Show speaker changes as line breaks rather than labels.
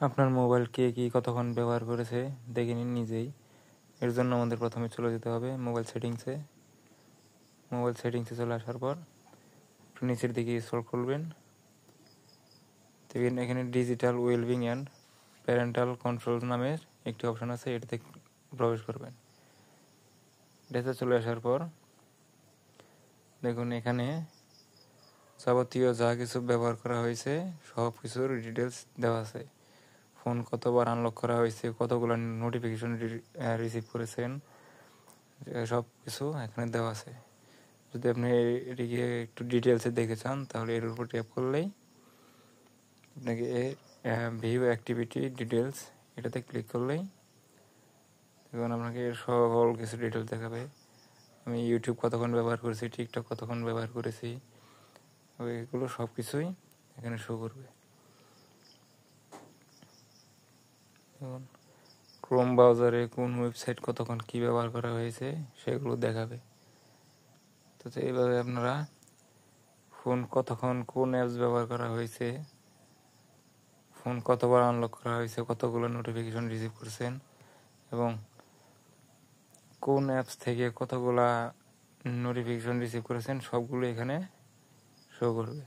আপনার মোবাইল কে কি কতক্ষণ ব্যবহার করেছে দেখে নিন নিজেই। এর জন্য আমাদের প্রথমে চলে যেতে হবে মোবাইল সেটিংসে। চলে আসার পর একটু নিচের দিকে স্ক্রল করবেন। দেখবেন এখানে digital wellbeing and parental control নামের একটি অপশন আছে, এটাতে প্রবেশ করবেন। এটাতে চলে আসার পর দেখুন এখানে যাবতীয় যা কিছু ব্যবহার করা হয়েছে সব কিছুর ডিটেলস দেওয়া আছে। ফোন কতবার আনলক করা হয়েছে, কতগুলো নোটিফিকেশন রিসিভ করেছেন, সব কিছু এখানে দেওয়া আছে। যদি আপনি এটিকে একটু ডিটেলসে দেখে চান তাহলে এর উপর ট্যাপ করলেই আপনাকে ভিউ অ্যাক্টিভিটি ডিটেলস এটাতে ক্লিক করলেই দেখুন আপনাকে সকল কিছু ডিটেলস দেখাবে। আমি ইউটিউব কতক্ষণ ব্যবহার করেছি, টিকটক কতক্ষণ ব্যবহার করেছি, এগুলো সব কিছুই এখানে শো করবে। যেমন ক্রোম ব্রাউজারে কোন ওয়েবসাইট কতক্ষণ কী ব্যবহার করা হয়েছে সেগুলো দেখাবে। তো এইভাবে আপনারা ফোন কতক্ষণ কোন অ্যাপস ব্যবহার করা হয়েছে, ফোন কতবার আনলক করা হয়েছে, কতগুলো নোটিফিকেশন রিসিভ করছেন এবং কোন অ্যাপস থেকে কতগুলা নোটিফিকেশন রিসিভ করেছেন সবগুলো এখানে শো করবে।